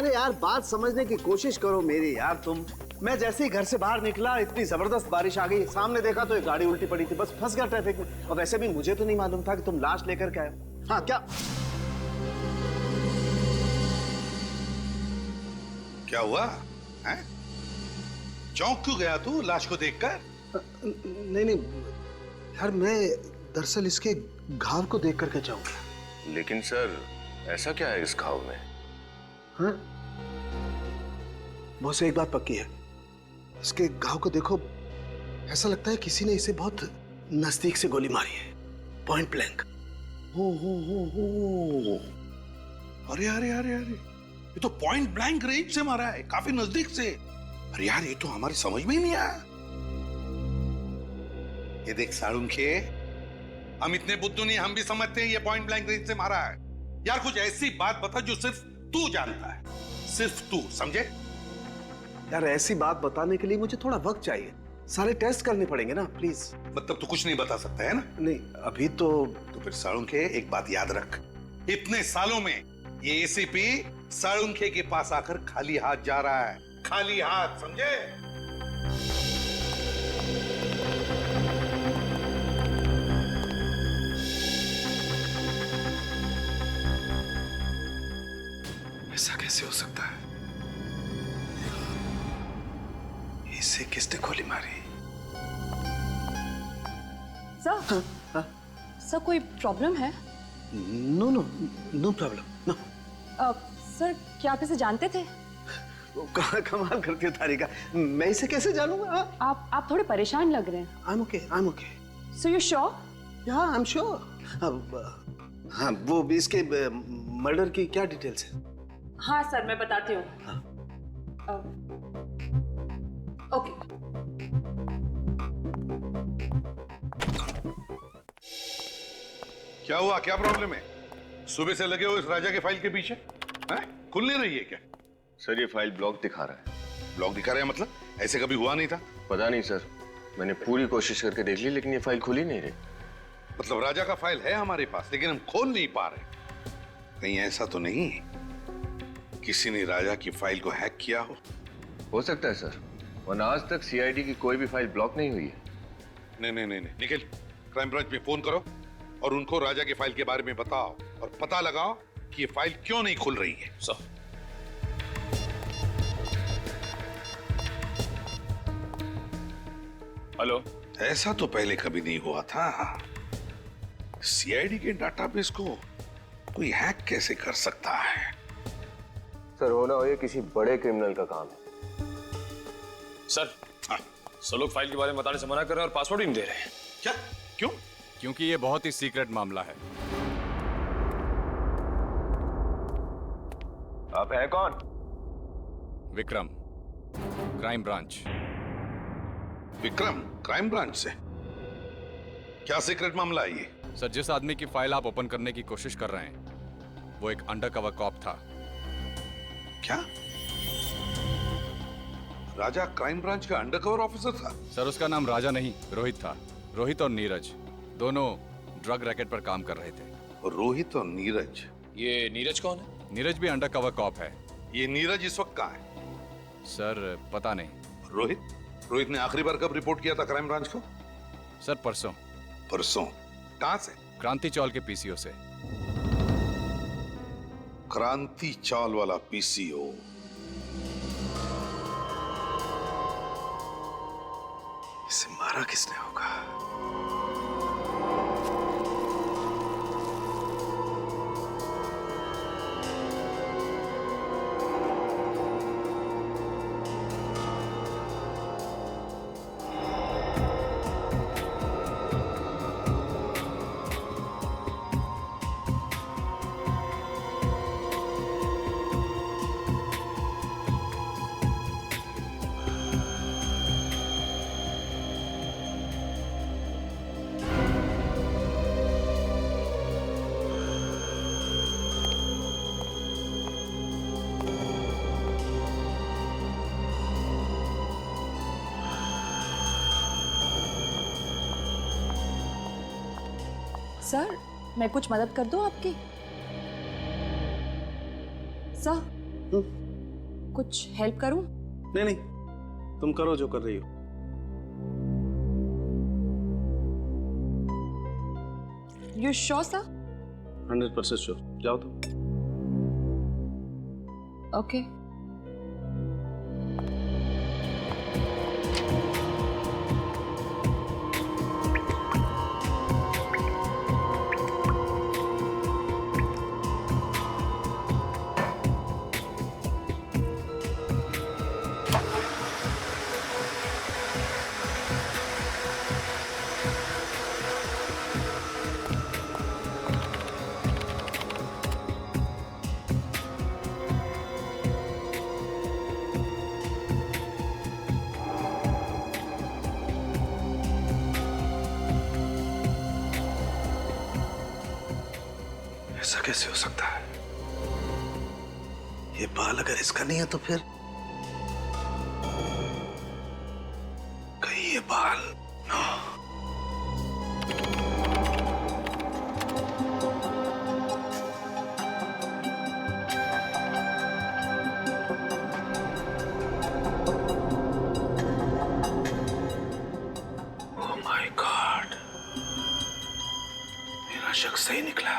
अरे यार बात समझने की कोशिश करो मेरी यार तुम। मैं जैसे ही घर से बाहर निकला इतनी जबरदस्त बारिश आ गई, सामने देखा तो एक गाड़ी उल्टी पड़ी थी, बस फंस गया ट्रैफिक में। और वैसे भी मुझे तो नहीं मालूम था कि तुम लाश लेकर के आए हो। हाँ क्या क्या हुआ है? चौंक क्यों गया तू लाश को देखकर? नहीं नहीं यार, मैं दरअसल इसके घाव को देख करके जाऊंगा। लेकिन सर ऐसा क्या है इस घाव में? हाँ बॉस एक बात पक्की है, इसके घाव को देखो, ऐसा लगता है किसी ने इसे बहुत नजदीक से गोली मारी है, पॉइंट ब्लैंक। हो। अरे अरे अरे अरे, ये तो पॉइंट ब्लैंक रेंज से मारा है, काफी नजदीक से। अरे यार ये तो हमारी समझ में ही नहीं आया। ये देख साळुंखे, हम इतने बुद्धू नहीं, हम भी समझते हैं ये पॉइंट ब्लैंक रेंज से मारा है। यार कुछ ऐसी बात बता जो सिर्फ तू जानता है, सिर्फ तू, समझे? यार ऐसी बात बताने के लिए मुझे थोड़ा वक्त चाहिए, सारे टेस्ट करने पड़ेंगे ना प्लीज। मतलब तू कुछ नहीं बता सकता है ना? नहीं अभी तो फिर साळुंखे एक बात याद रख, इतने सालों में ये एसीपी साळुंखे के पास आकर खाली हाथ जा रहा है, खाली हाथ, समझे? ऐसा कैसे हो सकता है? इसे किसने गोली मारी? सर, सर कोई प्रॉब्लम है? No no no problem no. Sir क्या आप इसे जानते थे? कमाल करती है तारिका, मैं इसे कैसे जानूंगा? आप थोड़े परेशान लग रहे हैं। I am okay. So you sure? या आई एम श्योर। हाँ वो भी इसके मर्डर की क्या डिटेल्स है? हाँ सर मैं बताती हूँ। ओके। क्या हुआ, क्या प्रॉब्लम है? सुबह से लगे हो इस राजा के फाइल के पीछे, हैं? खुल नहीं रही है क्या? सर ये फाइल ब्लॉक दिखा रहा है। ब्लॉक दिखा रहे हैं मतलब? ऐसे कभी हुआ नहीं था। पता नहीं सर, मैंने पूरी कोशिश करके देख ली लेकिन ये फाइल खुल ही नहीं रही। मतलब राजा का फाइल है हमारे पास लेकिन हम खोल नहीं पा रहे। कहीं ऐसा तो नहीं किसी ने राजा की फाइल को हैक किया हो सकता है सर, वरना आज तक सीआईडी की कोई भी फाइल ब्लॉक नहीं हुई है। नहीं, निखिल क्राइम ब्रांच में फोन करो और उनको राजा की फाइल के बारे में बताओ और पता लगाओ कि ये फाइल क्यों नहीं खुल रही है। Sir hello. ऐसा तो पहले कभी नहीं हुआ था। सीआईडी के डाटाबेस को कोई हैक कैसे कर सकता है? सर होना हो ये किसी बड़े क्रिमिनल का काम है। सर सब लोग फाइल के बारे में बताने से मना कर रहे हैं और पासवर्ड ही नहीं दे रहे हैं। क्या? क्यों? क्योंकि ये बहुत ही सीक्रेट मामला है। आप हैं कौन? Vikram, crime branch. Vikram, crime branch से? क्या सीक्रेट मामला है ये? सर जिस आदमी की फाइल आप ओपन करने की कोशिश कर रहे हैं वो एक अंडरकवर कॉप था। क्या? राजा क्राइम ब्रांच का अंडरकवर ऑफिसर था? सर उसका नाम राजा नहीं रोहित था। रोहित और नीरज दोनों ड्रग रैकेट पर काम कर रहे थे। रोहित और नीरज? ये नीरज कौन है? नीरज भी अंडरकवर कॉप है। ये नीरज इस वक्त कहाँ है? सर पता नहीं। रोहित ने आखिरी बार कब रिपोर्ट किया था क्राइम ब्रांच को? सर परसों। परसों? कहां से? क्रांति चौल के पीसीओ से। क्रांति चौल वाला पीसीओ? इसे मारा किसने होगा? सर मैं कुछ मदद कर दूं आपकी? सर कुछ हेल्प करूं? नहीं नहीं, तुम करो जो कर रही हो। You sure sir? 100% श्योर। जाओ तुम। ओके। ऐसा कैसे हो सकता है? ये बाल अगर इसका नहीं है तो फिर कहीं ये बाल ओह माय गॉड, मेरा शक सही निकला।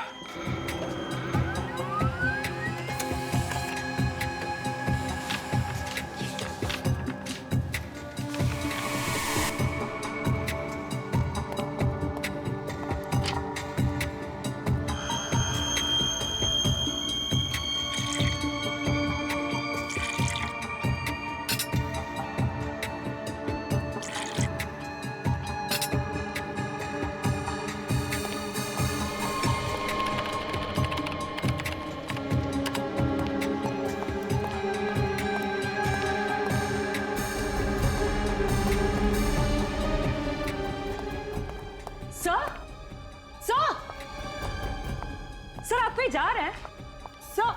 सर आप कहीं जा रहे हैं? सर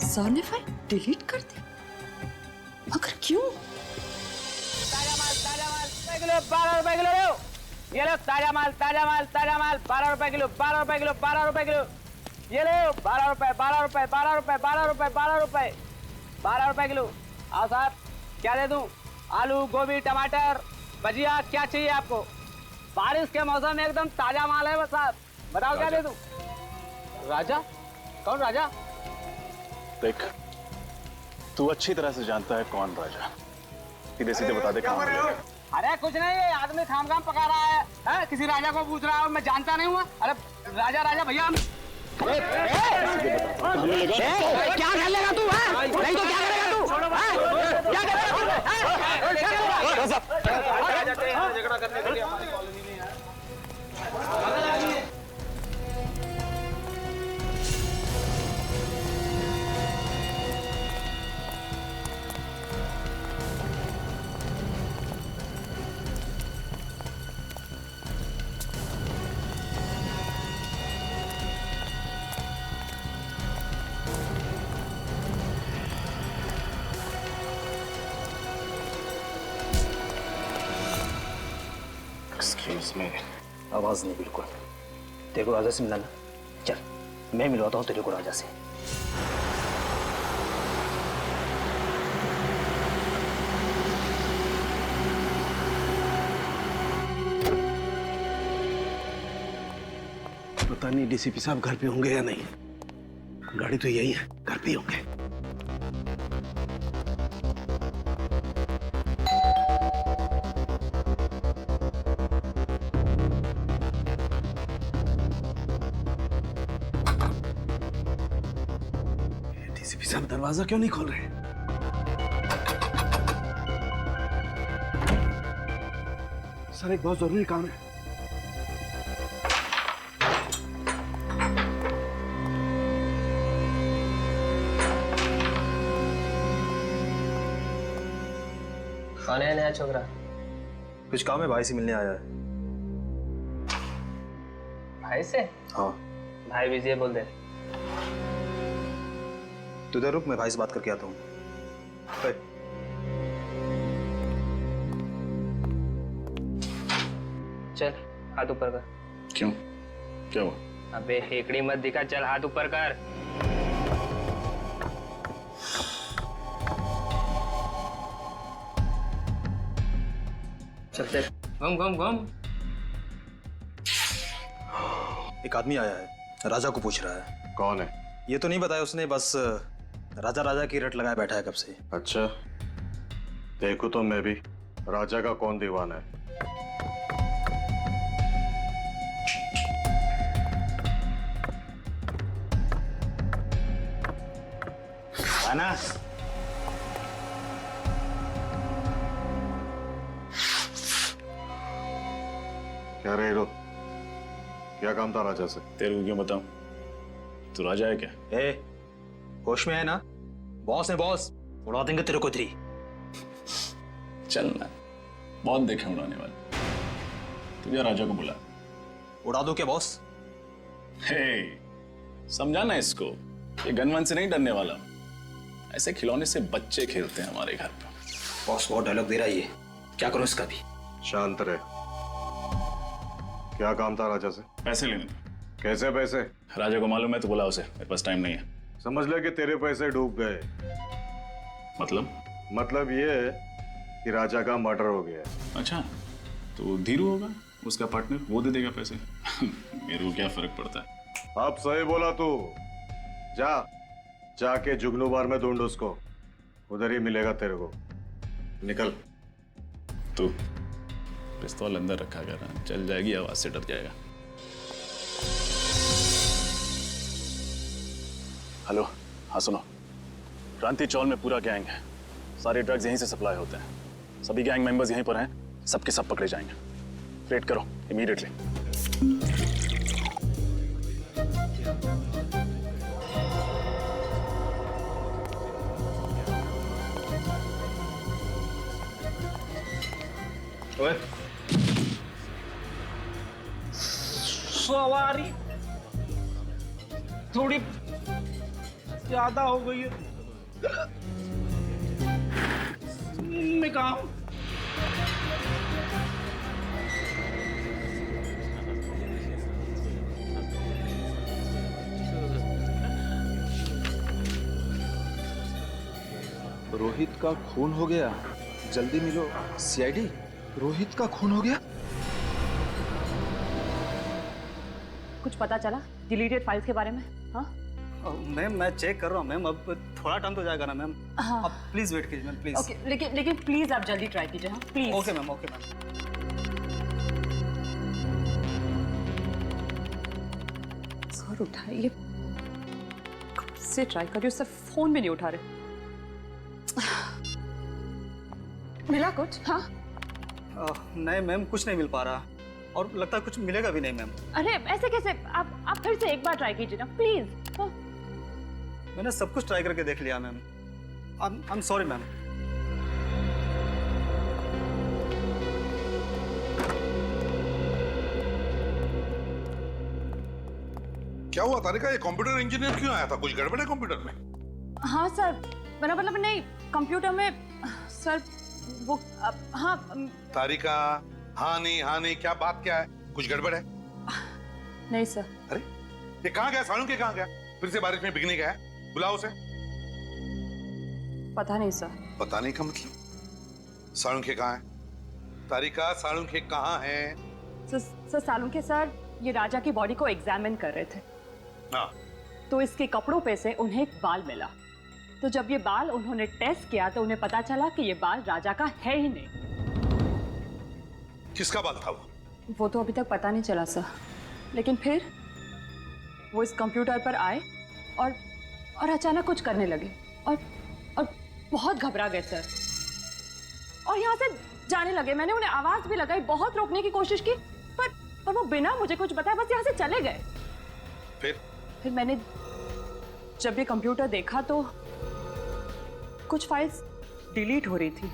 सर ने फाइल डिलीट कर दी, मगर क्यों? ताजा माल 12 रुपए किलो। ये लो ताजा माल 12 रुपए किलो, 12 रुपए किलो, 12 रुपए किलो। ये लो 12 रुपए, 12 रुपए, 12 रुपए, 12 रुपए, 12 रुपए, 12 रुपए किलो। आओ साहब, क्या दे दूं? आलू, गोभी, टमाटर, भजिया, क्या चाहिए आपको? बारिश के मौसम में एकदम ताजा माल है बस साहब। बताओ क्या दे दूं? राजा? कौन राजा? देख, तू अच्छी तरह से जानता है कौन राजा। सीधे सीधे बता दे कहाँ मिलेगा। अरे कुछ नहीं, ये आदमी खाम पका रहा है, किसी राजा को पूछ रहा है, मैं जानता नहीं हुआ। अरे राजा राजा भैया हम क्या कर लेगा तू? नहीं तो क्या करेगा तू? क्या करेगा? झगड़ा करने के लिए हमारी कॉलोनी में यार। एक्सक्यूज मी, आवाज नहीं बिल्कुल। तेरे को राजा से मिलाना, चल मैं मिलवाता हूँ तेरे को राजा से। पता नहीं डीसीपी साहब घर पे होंगे या नहीं। गाड़ी तो यही है, घर पे ही होंगे। डीसीपी साहब दरवाजा क्यों नहीं खोल रहे? सर एक बहुत जरूरी काम है। कौन है नया छोकरा? कुछ काम है, भाई से मिलने आया है। भाई से? हाँ। भाई बिजी है बोल दे। तू इधर रुक, मैं भाई से बात करके आता हूँ। चल हाथ ऊपर कर। क्यों, क्या हुआ? अबे हेकड़ी मत दिखा, चल हाथ ऊपर कर। चल चल घूम घूम घूम। एक आदमी आया है, राजा को पूछ रहा है। कौन है? ये तो नहीं बताया उसने, बस राजा राजा की रट लगाए बैठा है कब से। अच्छा, देखो तो मैं भी राजा का कौन दीवाना है। आना। क्या रे हीरो, क्या काम था राजा से? तेरे को क्यों बताऊं? तू राजा है क्या? ए, होश में है ना? बॉस है बॉस, उड़ा देंगे तेरे को इधरी। चल ना, बहुत देखे उड़ाने वाले। तुझे राजा को बुला। उड़ा दो क्या बॉस? हे, समझाना इसको, ये गनवन से नहीं डरने वाला। ऐसे खिलौने से बच्चे खेलते हैं हमारे घर पर। बॉस बहुत डायलॉग दे रहा है ये, क्या करूं इसका भी? शांत रहे। क्या काम था राजा से? पैसे लेने थे। कैसे पैसे? राजा को मालूम है तो बुला उसे, मेरे पास टाइम नहीं है। समझ ले कि तेरे पैसे डूब गए। मतलब ये है कि राजा का मर्डर हो गया। अच्छा, तो धीरू होगा उसका पार्टनर, वो दे देगा पैसे। मेरे को क्या फर्क पड़ता है? अब सही बोला तू। जाके जुगनू बार में ढूंढ उसको, उधर ही मिलेगा तेरे को। निकल। तू पिस्तौल अंदर रखा कर, चल जाएगी आवाज से डर जाएगा। हेलो, हाँ सुनो, क्रांति चौल में पूरा गैंग है, सारे ड्रग्स यहीं से सप्लाई होते हैं, सभी गैंग मेंबर्स यहीं पर हैं, सबके सब पकड़े जाएंगे। वेट करो इमीडिएटली। ओए, सवारी थोड़ी ज्यादा हो गई है। मैं कहा रोहित का खून हो गया, जल्दी मिलो। सीआईडी, रोहित का खून हो गया। कुछ पता चला डिलीटेड फाइल्स के बारे में? हाँ मैम मैं चेक कर रहा हूँ मैम, अब थोड़ा टाइम तो जाएगा ना मैम। हाँ। आप प्लीज वेट कीजिए मैम, प्लीज। ओके, लेकिन प्लीज आप जल्दी ट्राई कीजिए। हाँ please. Okay ma'am, okay ma'am. Sir उठाइए, कब से ट्राई कर रही हूँ, सर फोन भी नहीं उठा रहे। मिला कुछ? हाँ नहीं मैम, कुछ नहीं मिल पा रहा, और लगता है कुछ मिलेगा भी नहीं मैम। अरे ऐसे कैसे? आप फिर से एक बार ट्राई कीजिए ना प्लीज। हाँ? मैंने सब कुछ ट्राई करके देख लिया ma'am. I am sorry ma'am. क्या हुआ तारिका, ये कंप्यूटर इंजीनियर क्यों आया था? कुछ गड़बड़ है कंप्यूटर में? हाँ सर, मेरा मतलब नहीं, कंप्यूटर में सर वो हाँ। तारिका, हाँ नहीं, क्या बात क्या है? कुछ गड़बड़ है? नहीं सर। अरे ये कहाँ गया? सालुंखे कहाँ गया? फिर से बारिश में भीगने गया? बुलाओ उसे। पता नहीं सर। पता नहीं का मतलब? सालुंखे कहाँ है? तारिका, सालुंखे कहाँ है? सर सालुंखे सर ये राजा की बॉडी को एग्जामिन कर रहे थे। हाँ। तो इसके कपड़ों पे से उन्हें एक बाल मिला, तो जब ये बाल उन्होंने टेस्ट किया तो उन्हें पता चला कि ये बाल राजा का है ही नहीं। किसका बाल था वो? वो तो अभी तक पता नहीं चला सर, लेकिन फिर वो इस कंप्यूटर पर आए और अचानक कुछ करने लगे और बहुत घबरा गए सर, और यहाँ से जाने लगे। मैंने उन्हें आवाज भी लगाई, बहुत रोकने की कोशिश की, पर वो बिना मुझे कुछ बताए बस यहाँ से चले गए। फिर मैंने जब ये कंप्यूटर देखा तो कुछ फाइल्स डिलीट हो रही थी।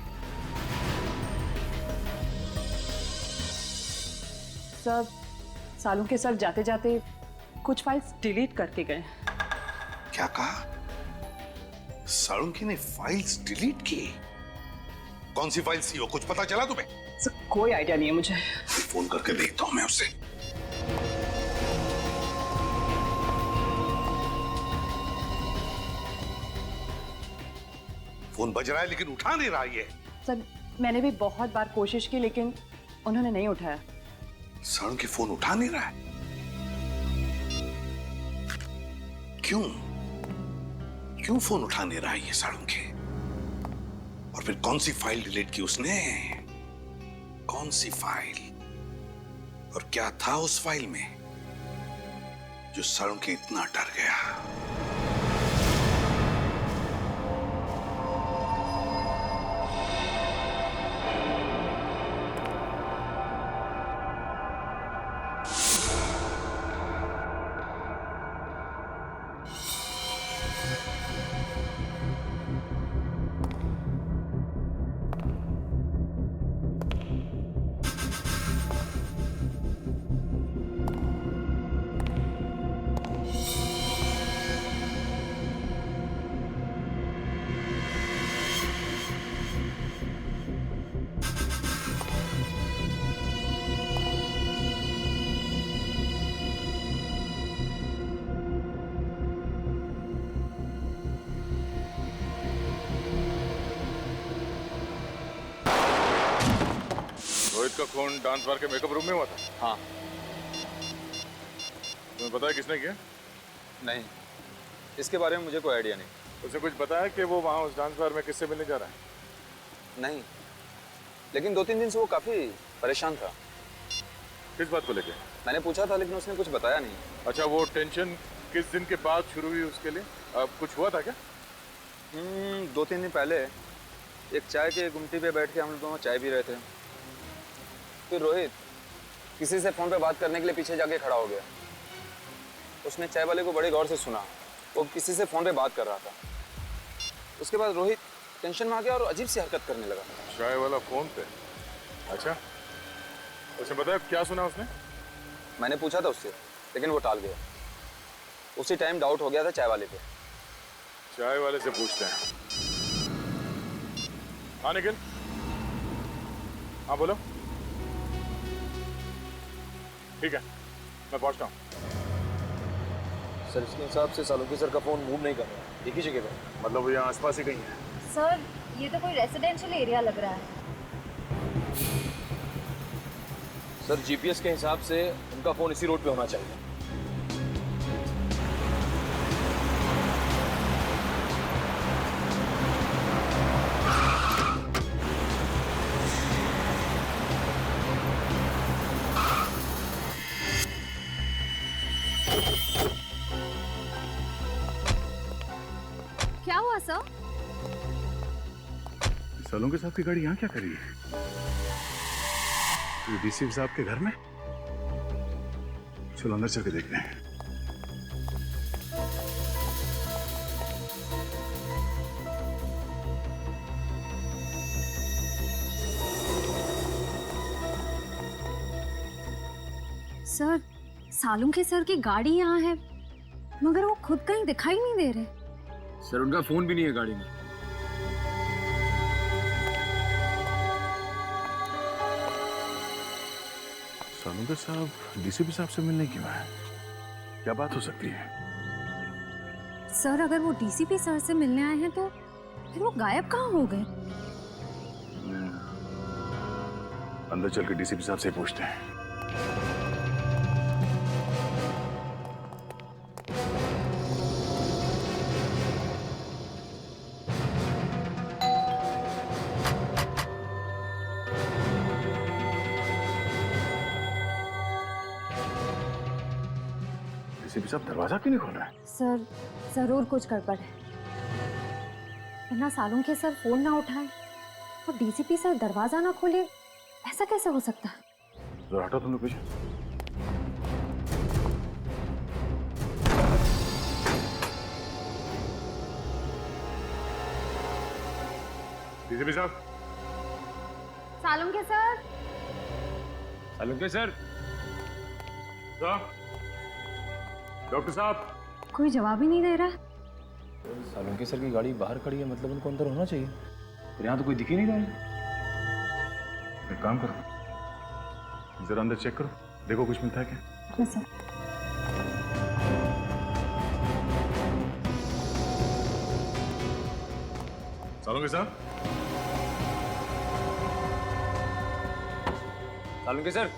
सर सालुंखे सर जाते जाते कुछ फाइल्स डिलीट करके गए। क्या कहा? सालुंखे ने फाइल्स डिलीट की? कौन सी फाइल्स थी वो? कुछ पता चला तुम्हें? सर कोई आइडिया नहीं है मुझे। फोन करके देखता हूं मैं उससे। फोन बज रहा है लेकिन उठा नहीं रहा ये। सर मैंने भी बहुत बार कोशिश की लेकिन उन्होंने नहीं उठाया। सड़न के फोन उठा नहीं रहा है, क्यों? क्यों फोन उठा नहीं रहा है ये साड़ू के? और फिर कौन सी फाइल डिलीट की उसने? कौन सी फाइल? और क्या था उस फाइल में जो साड़ू के इतना डर गया? रोहित का खून डांस बार के मेकअप रूम में हुआ था? हाँ। तुम्हें पता है किसने किया? नहीं, इसके बारे में मुझे कोई आइडिया नहीं। उसने कुछ बताया कि वो वहाँ उस डांस बार में किससे मिलने जा रहा है? नहीं, लेकिन 2-3 दिन से वो काफी परेशान था। किस बात को लेके? मैंने पूछा था लेकिन उसने कुछ बताया नहीं। अच्छा, वो टेंशन किस दिन के बाद शुरू हुई उसके लिए? कुछ हुआ था क्या? 2-3 दिन पहले एक चाय के गुमटी पे बैठ के हम लोग दोनों चाय पी रहे थे। फिर रोहित किसी से फोन पे बात करने के लिए पीछे जाके खड़ा हो गया। उसने चाय वाले को बड़े गौर से सुना, वो किसी से फोन पे बात कर रहा था। उसके बाद रोहित टेंशन में आ गया और अजीब सी हरकत करने लगा। चाय वाला फोन पे? अच्छा, उसने बताया क्या सुना उसने? मैंने पूछा था उससे लेकिन वो टाल गया। उसी टाइम डाउट हो गया था चाय वाले पे। चाय वाले से पूछते हैं। हाँ निखिल, हाँ बोलो। ठीक है, मैं पहुंचता हूँ। सर इसके हिसाब से सालुंके सर का फोन मूव नहीं कर रहा, एक ही जगह पे। मतलब वो यहाँ आसपास ही कहीं है? सर ये तो कोई रेसिडेंशियल एरिया लग रहा है। सर जीपीएस के हिसाब से उनका फोन इसी रोड पे होना चाहिए। क्या हुआ सर? सालुंके साहब की गाड़ी यहाँ क्या कर रही है? डीसी साहब के घर में? चलो अंदर चल के देखते हैं। सर सालुंके सर की गाड़ी यहाँ है मगर वो खुद कहीं दिखाई नहीं दे रहे। सर उनका फोन भी नहीं है गाड़ी में। सालुंके साहब डीसीपी साहब से मिलने क्यों आए? क्या बात हो सकती है? सर अगर वो डीसीपी सर से मिलने आए हैं तो फिर वो गायब कहाँ हो गए? अंदर चल के डीसीपी साहब से पूछते हैं। डीसीपी साहब दरवाजा क्यों नहीं खोल रहे हैं? सर जरूर कुछ गड़बड़ है, वरना सालुंके सर फोन ना उठाए और डीसीपी सर दरवाजा ना खोले, ऐसा कैसे हो सकता है? जरा हटो तुम लोग पीछे। डीसीपी साहब। Salunke sir. Salunke sir. Doctor साहब। कोई जवाब ही नहीं दे रहा। सालुंके सर की गाड़ी बाहर खड़ी है, मतलब उनको अंदर होना चाहिए। पर यहाँ तो कोई दिख ही नहीं रहा है। एक काम करो, जरा अंदर चेक करो, देखो कुछ मिलता है क्या। हाँ सर। सालुंके साहब। सालुंके सर।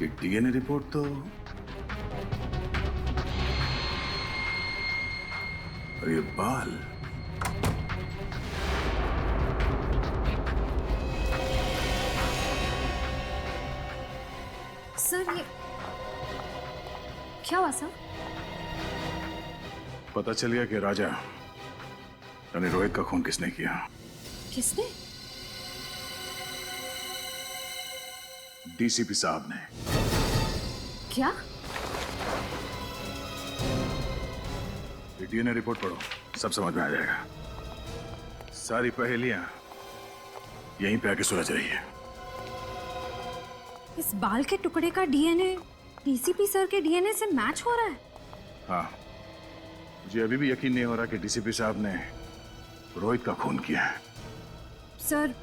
एक डीएनए रिपोर्ट तो और ये बाल, सर ये क्या हुआ सर? पता चल गया कि राजा यानी रोहित का खून किसने किया। किसने? डीसीपी साहब ने। क्या? डीएनए रिपोर्ट पढ़ो, सब समझ में आ जाएगा। सारी पहेलियां यहीं पे आके सुलझ रही है। इस बाल के टुकड़े का डीएनए डीसीपी सर के डीएनए से मैच हो रहा है? हाँ, मुझे अभी भी यकीन नहीं हो रहा कि डीसीपी साहब ने रोहित का खून किया है। सर,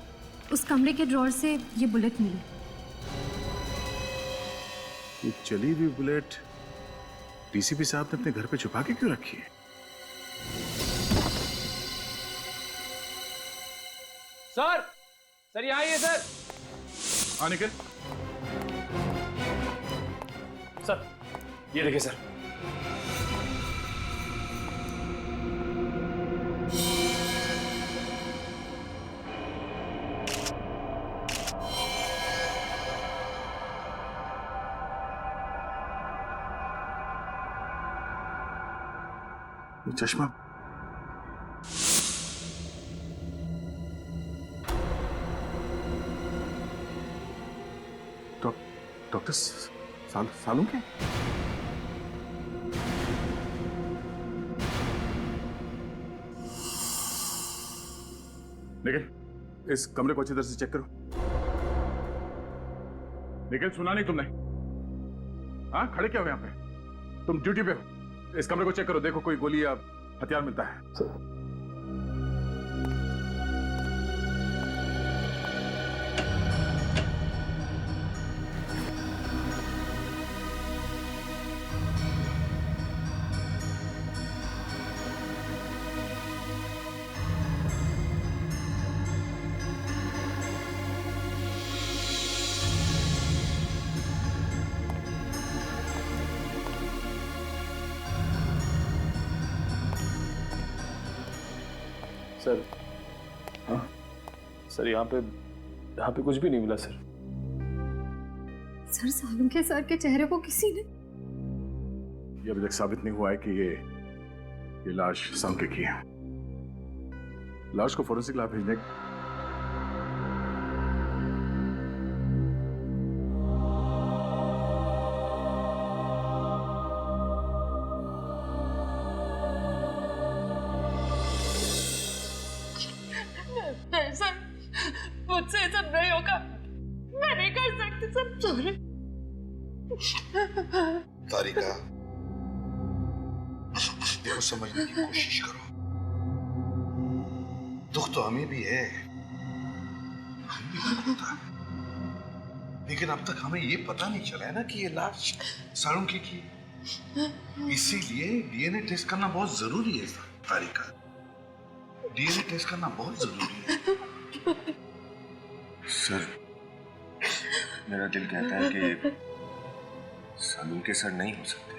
उस कमरे के ड्रॉर से ये बुलेट मिली। ये चली हुई बुलेट डीसीपी साहब ने अपने घर पे छुपा के क्यों रखी है? सर यहाँ आइए सर। हाँ निखिल। सर ये देखिए सर। वो चश्मा डॉक्टर सालुंके? निखिल, इस कमरे को अच्छी तरह से चेक करो। निखिल, सुना नहीं तुमने? हाँ, खड़े क्या हो यहाँ पे? तुम ड्यूटी पे हो। इस कमरे को चेक करो, देखो कोई गोली या हथियार मिलता है। सर, हाँ सर, यहाँ पे कुछ भी नहीं मिला सर। सर, सालुंके सर के चेहरे को किसी ने? ये अभी तक साबित नहीं हुआ है कि ये लाश सालुंके की है। लाश को फोरेंसिक लैब भेजने सर, मुझसे ये सब नहीं होगा। मैं नहीं कर सकती सर, सॉरी। तारिका, देखो समझने की कोशिश करो। दुख तो हमें भी है, हमें भी दुख होता है, लेकिन अब तक हमें ये पता नहीं चला है ना कि ये लाश सालुंके की। इसीलिए डीएनए टेस्ट करना बहुत जरूरी है तारिका। डीएनए टेस्ट करना बहुत जरूरी है। सर, मेरा दिल कहता है कि सालुंके सर नहीं हो सकते।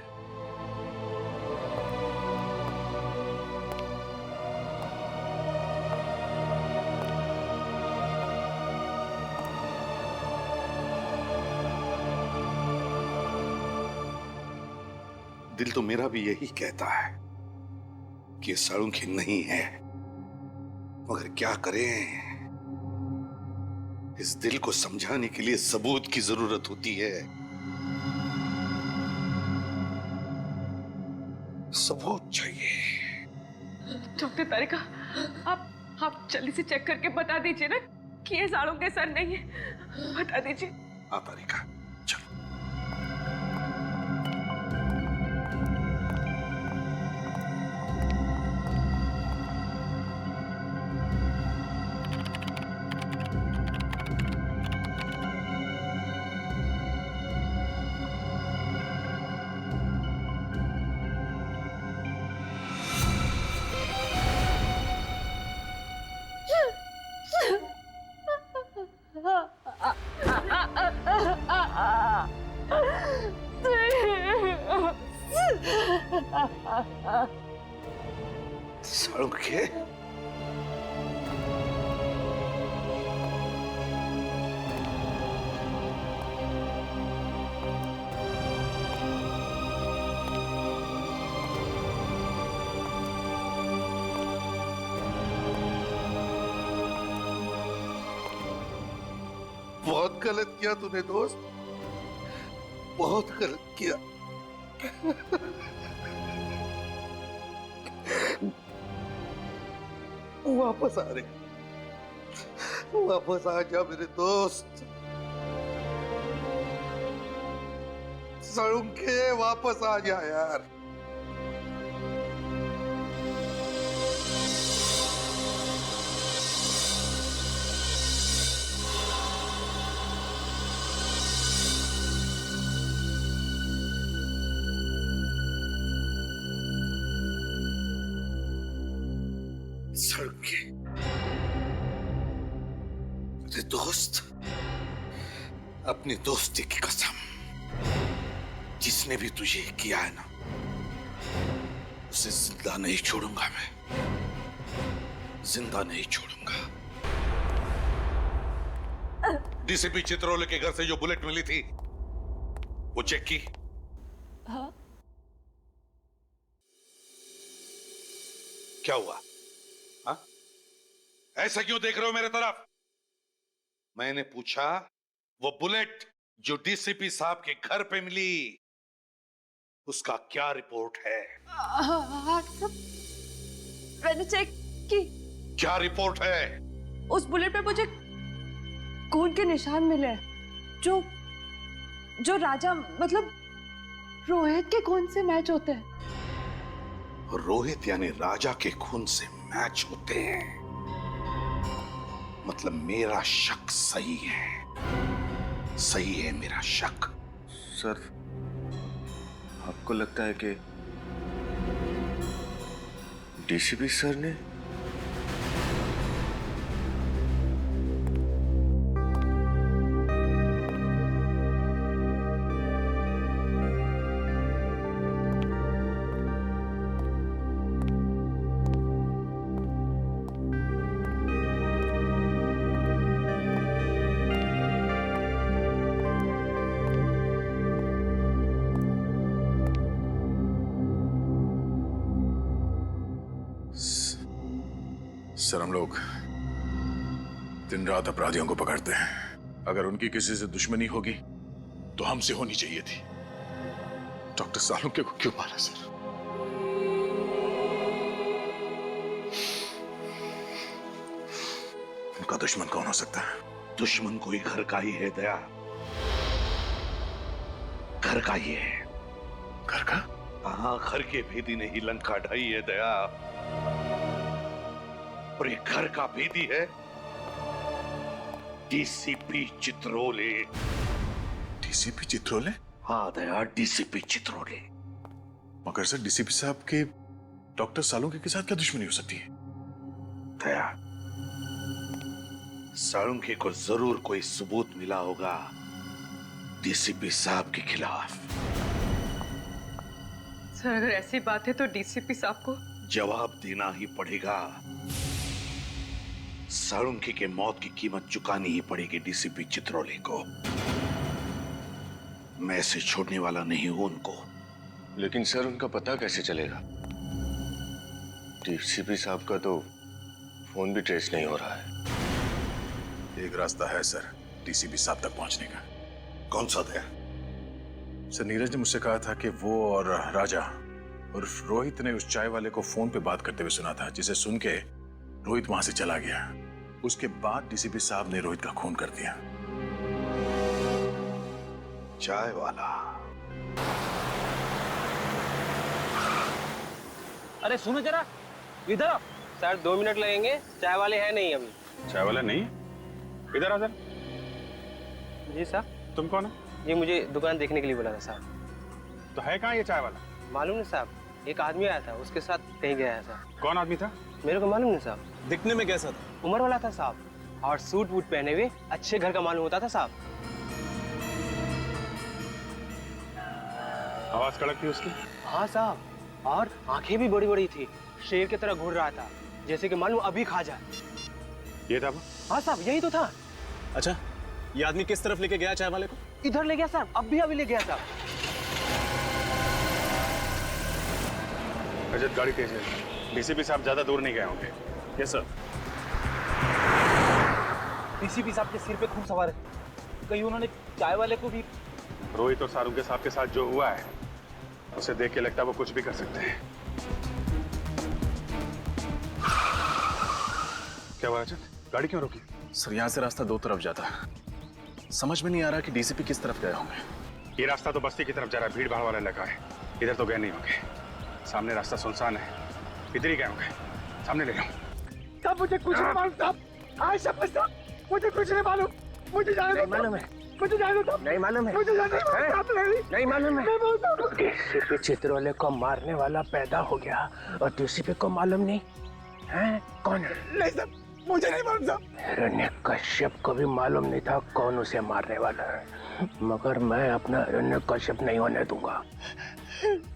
दिल तो मेरा भी यही कहता है कि ये सालुंके नहीं है, मगर क्या करें, इस दिल को समझाने के लिए सबूत की जरूरत होती है। सबूत चाहिए। डॉक्टर तारिका, आप जल्दी से चेक करके बता दीजिए ना कि ये सालुंके सर नहीं है। बता दीजिए। हाँ तारिका, चलो। सालों के बहुत गलत किया तूने दोस्त, बहुत गलत किया। वापस आ रहे, वापस आ जा मेरे दोस्त। सड़ुंके वापस आ जा यार। सड़ुंके मेरे दोस्त, अपनी दोस्ती की कसम, जिसने भी तुझे किया है ना, उसे जिंदा नहीं छोड़ूंगा मैं, जिंदा नहीं छोड़ूंगा। डीसीपी चित्रोले के घर से जो बुलेट मिली थी वो चेक की? हाँ। क्या हुआ? हाँ? ऐसा क्यों देख रहे हो मेरे तरफ? मैंने पूछा वो बुलेट जो डीसीपी साहब के घर पे मिली, उसका क्या रिपोर्ट है? हाँ सब मैंने चेक की। क्या रिपोर्ट है? उस बुलेट पे मुझे खून के निशान मिले जो जो राजा मतलब रोहित के खून से मैच होते हैं। रोहित यानी राजा के खून से मैच होते हैं, मतलब मेरा शक सही है, सही है मेरा शक। सर, आपको लगता है कि डीसीपी सर ने? सर, हम लोग दिन रात अपराधियों को पकड़ते हैं। अगर उनकी किसी से दुश्मनी होगी तो हमसे होनी चाहिए थी। डॉक्टर सालुंके को क्यों मारा सर? उनका दुश्मन कौन हो सकता है? दुश्मन कोई घर का ही है दया, घर का ही है। घर का? हाँ, घर के भेदी ने ही लंका ढाई है दया, और ये घर का भेदी है डीसीपी चित्रोले। डीसीपी चित्रोले? हाँ दया, डीसीपी चित्रोले। मगर सर, डीसीपी साहब के डॉक्टर सालुंके के साथ क्या दुश्मनी हो सकती है? दया, सालुंके को जरूर कोई सबूत मिला होगा डीसीपी साहब के खिलाफ। सर, अगर ऐसी बात है तो डीसीपी साहब को जवाब देना ही पड़ेगा। सालुंके के मौत की कीमत चुकानी ही पड़ेगी डीसीपी चित्रोले को। मैं इसे छोड़ने वाला नहीं हूं उनको। लेकिन सर, उनका पता कैसे चलेगा? डीसीपी साहब का तो फोन भी ट्रेस नहीं हो रहा है। एक रास्ता है सर डीसीपी साहब तक पहुंचने का। कौन सा दया? सर, नीरज ने मुझसे कहा था कि वो और राजा और रोहित ने उस चाय वाले को फोन पे बात करते हुए सुना था, जिसे सुन के रोहित वहां से चला गया। उसके बाद डीसीपी साहब ने रोहित का खून कर दिया। चाय वाला? अरे सुनो जरा, इधर आओ। सर 2 मिनट लगेंगे, चाय वाले हैं नहीं अभी। चाय वाला नहीं? इधर आ सर। जी साहब। तुम कौन है? ये मुझे दुकान देखने के लिए बोला था साहब। तो है कहाँ ये चाय वाला? मालूम नहीं साहब, एक आदमी आया था, उसके साथ कहीं गया है साहब। कौन आदमी था? मेरे को मालूम नहीं साहब। दिखने में कैसा था? उम्र वाला था साहब, और सूट वूट पहने हुए अच्छे घर का मालूम होता था साहब। आवाज कड़क थी उसकी? हाँ साहब, और आंखें भी बड़ी बड़ी थी, शेर की तरह घूर रहा था, जैसे कि मालूम अभी खा जाए। ये था वो? हाँ साहब, यही तो था। अच्छा, ये आदमी किस तरफ लेके गया चाय वाले को? इधर ले गया साहब, अभी ले गया साहब। रजत, गाड़ी तेज ले। डीसीपी साहब ज्यादा दूर नहीं गए होंगे। Yes sir. डीसीपी साहब के सिर पे खून सवार है, कहीं उन्होंने चाय वाले को भी। रोहित और सारू के साहब के साथ जो हुआ है, उसे देख के लगता है वो कुछ भी कर सकते हैं। क्या हुआ रजत, गाड़ी क्यों रोकी? सर, यहाँ से रास्ता दो तरफ जाता है, समझ में नहीं आ रहा कि डीसीपी किस तरफ गए होंगे। ये रास्ता तो बस्ती की तरफ जा रहा है, भीड़ भाड़ वाला इलाका है, इधर तो गए नहीं होंगे। सामने रास्ता सुनसान है, इधर ही गए होंगे। सामने ले लो। साहब मुझे कुछ नहीं मालूम साहब, आज सब साहब मुझे कुछ नहीं मालूम, मुझे जाने दो। मालूम है मुझे, जाने दो। नहीं मालूम है मुझे, जाने दो। नहीं मालूम है। डीसीपी चित्रोले को मारने वाला पैदा हो गया और डीसीपी को मालूम नहीं है कौन है? नहीं साहब, मुझे नहीं मालूम साहब। हिरण्यकश्यप को भी मालूम नहीं था कौन उसे मारने वाला है, मगर मैं अपना हिरण्यकश्यप नहीं होने दूंगा।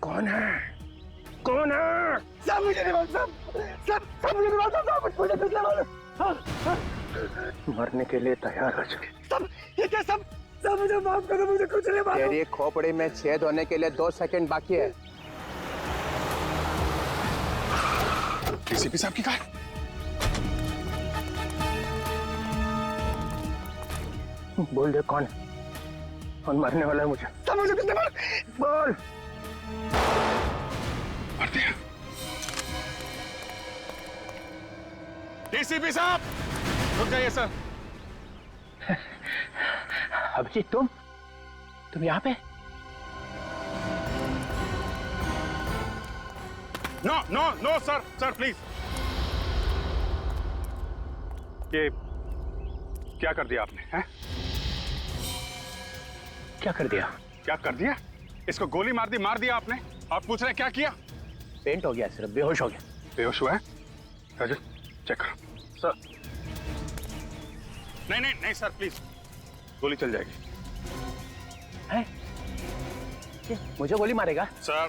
कौन है? कौन है? सब मुझे नहीं मालूम साहब, सब मुझे नहीं मालूम साहब, मुझे कुछ नहीं मालूम। मरने के लिए तैयार हो चुके सब। ये क्या सब मुझे माफ करो, मुझे कुछ नहीं मालूम। तेरी खोपड़ी में छेद होने के लिए 2 सेकंड बाकी है। डीसीपी साहब की कार। बोल दे कौन मरने वाला है मुझे। सब मुझे कुछ नहीं मालूम, बोल। मर दिया। डीसीपी साहब रुक जाइए सर। अभिजीत, तुम यहाँ पे? No no no sir, sir please. ये क्या कर दिया आपने? हैं? क्या कर दिया? क्या कर दिया? इसको गोली मार दिया आपने, और पूछ रहे क्या किया? पेंट हो गया, सिर्फ बेहोश हो गया। बेहोश हुआ है? रजत चेक करो। सर नहीं सर प्लीज, गोली चल जाएगी। है? मुझे गोली मारेगा? सर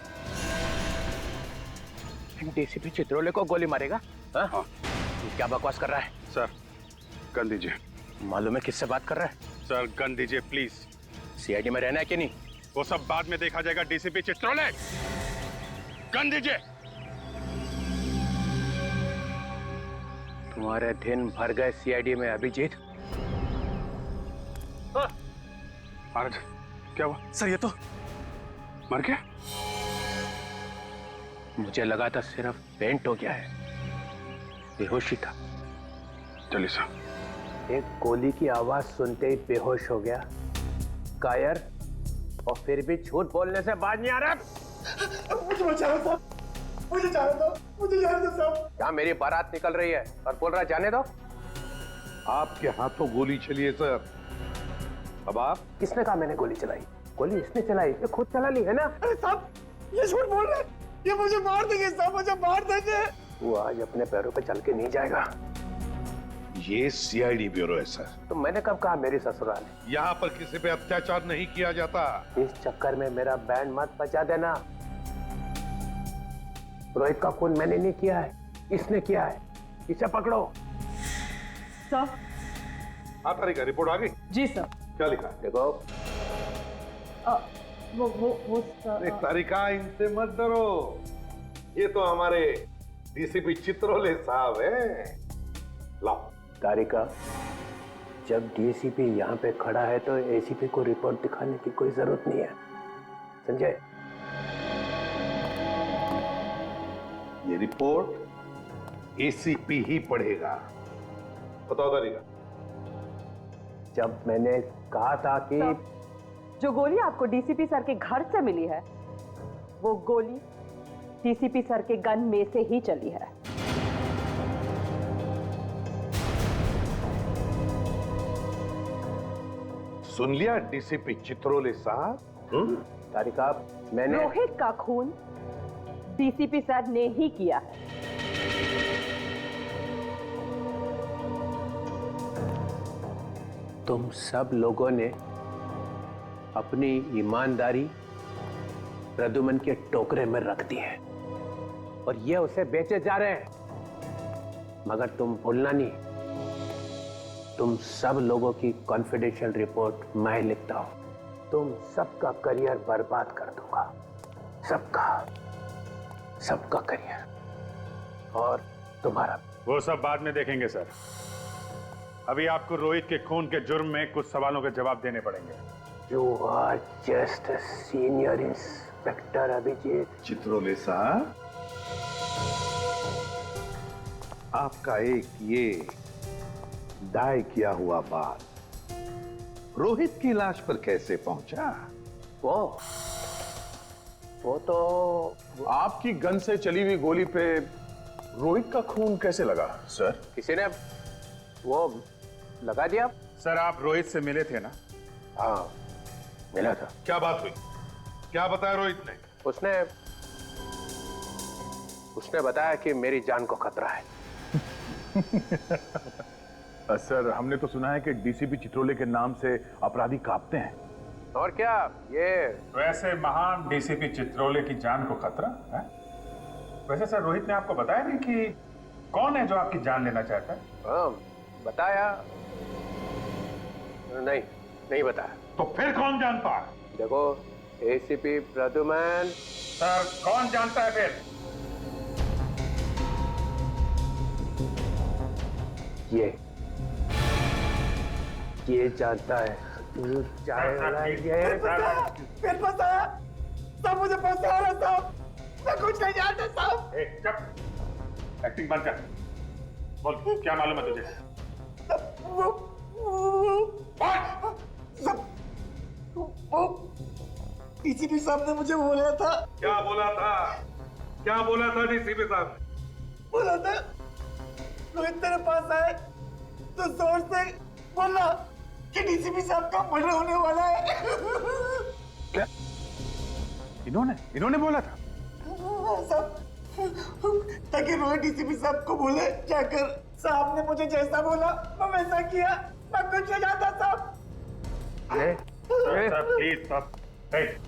डीसीपी चित्रोले को गोली मारेगा? हाँ। क्या बकवास कर रहा है? सर गन दीजिए। मालूम है किससे बात कर रहा है? सर गन दीजिए प्लीज। सीआईडी में रहना है कि नहीं? वो सब बाद में देखा जाएगा। डीसीपी चित्रोले, गन दीजिए। तुम्हारे दिन भर गए सीआईडी में अभिजीत। महाराज क्या हुआ? सर ये तो मर गया। मुझे लगा था सिर्फ पेंट हो गया है, बेहोशी था। चलिए सर। एक गोली की आवाज सुनते ही बेहोश हो गया, कायर, और फिर भी झूठ बोलने से बाज नहीं आ रहा। मुझे बचाओ साहब, मुझे जाने दो साहब। क्या मेरी बारात निकल रही है और बोल रहा जाने दो? आपके हाथों गोली चली है सर। अब आप? किसने कहा मैंने गोली चलाई? गोली इसने चलाई, ये खुद चला ली है ना? अरे साहब ये झूठ बोल रहे हैं, ये मुझे मार देंगे साहब, मुझे मार देंगे। वो आज अपने पैरों पे चल के नहीं जाएगा। ये सीआईडी ब्यूरो है सर। तो मैंने कब कहा मेरी ससुराल है? यहाँ पर किसी पे अत्याचार नहीं किया जाता। इस चक्कर में मेरा बैंड मत बजा देना। रोहित का खून मैंने नहीं किया है, इसने किया है। इसे पकड़ो। सर। हाँ तारिका, रिपोर्ट आ गई? जी सर। क्या लिखा? देखो वो तारिका, इनसे मत डरो, ये तो हमारे डीसीपी चित्रोले साहब हैं। लाओ। तारिका, जब डीसीपी यहाँ पे खड़ा है तो एसीपी को रिपोर्ट दिखाने की कोई जरूरत नहीं है, समझे? ये रिपोर्ट एसीपी ही पढ़ेगा। बताओ तारिका। जब मैंने कहा था कि जो गोली आपको डीसीपी सर के घर से मिली है, वो गोली डीसीपी सर के गन में से ही चली है। सुन लिया डीसीपी चित्रोले साहब? तारिका, मैंने रोहित का खून डीसीपी सर ने ही किया है। तुम सब लोगों ने अपनी ईमानदारी प्रद्युमन के टोकरे में रख दी है। और ये उसे बेचे जा रहे हैं। मगर तुम भूलना नहीं, तुम सब लोगों की कॉन्फिडेंशियल रिपोर्ट मैं लिखता हूं। तुम सबका करियर बर्बाद कर दूंगा, सबका करियर और तुम्हारा। वो सब बाद में देखेंगे सर। अभी आपको रोहित के खून के जुर्म में कुछ सवालों के जवाब देने पड़ेंगे। You are just a senior inspector, Abhijit. Chitrole साहब, आपका एक ये दाय किया हुआ बात रोहित की लाश पर कैसे पहुंचा? वो तो आपकी गन से चली हुई गोली पे रोहित का खून कैसे लगा सर? किसी ने वो लगा दिया। सर आप रोहित से मिले थे ना? हाँ मिला था। क्या बात हुई? क्या बताया रोहित ने? उसने बताया कि मेरी जान को खतरा है। सर हमने तो सुना है कि डीसीपी चित्रोले के नाम से अपराधी कांपते हैं। और क्या ये वैसे महान डीसीपी चित्रोले की जान को खतरा है? वैसे सर रोहित ने आपको बताया नहीं कि कौन है जो आपकी जान लेना चाहता है? हाँ बताया नहीं बताया। तो फिर कौन जानता है? देखो एसीपी प्रद्युमन। सर कौन जानता है फिर? ये जानता है। फिर फंसाया सब, मुझे फंसा रहा साहब। मैं कुछ नहीं जानता साहब। चुप, एक्टिंग बंद कर। बोल क्या मालूम है तुझे? वो डीसीपी साहब ने मुझे बोला था। क्या बोला था? क्या बोला था डीसीपी साहब? बोला था रोहित तेरे पास आए तो जोर से बोला कि डीसीपी साहब का मर्डर होने वाला है। क्या इन्होंने बोला था? साहब ताकि रोहित डीसीपी साहब को बोले जाकर साहब ने मुझे जैसा बोला मैं वैसा किया। मैं कुछ नहीं जानता साहब। प्लीज साहब,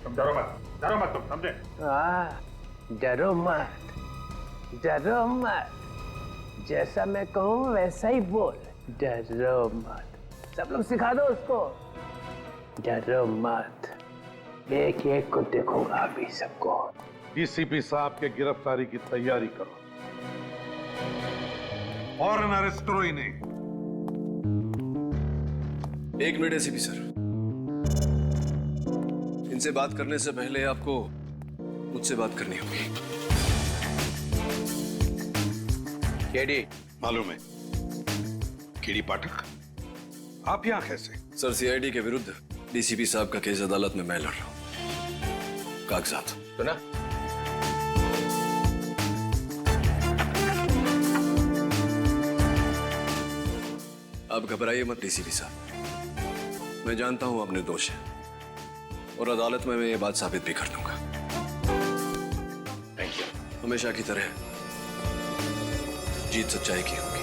तुम डरो मत तुम समझे? डरो मत, जैसा मैं कहूँ वैसा ही बोल। डरो मत, सब लोग सिखा दो उसको। डरो मत, एक एक को देखूंगा अभी सबको। डीसीपी साहब के गिरफ्तारी की तैयारी करो, फौरन अरेस्ट करो इन्हें। एक मिनट एसीपी सर, इनसे बात करने से पहले आपको मुझसे बात करनी होगी। केडी मालूम है? केडी पाठक, आप यहां कैसे? सर सीआईडी के विरुद्ध डीसीपी साहब का केस अदालत में मैं लड़ रहा हूं। कागजात तो ना आप घबराइए मत डीसीपी साहब, मैं जानता हूं आप निर्दोष हैं और अदालत में मैं ये बात साबित भी कर दूंगा। Thank you. हमेशा की तरह जीत सच्चाई की हो।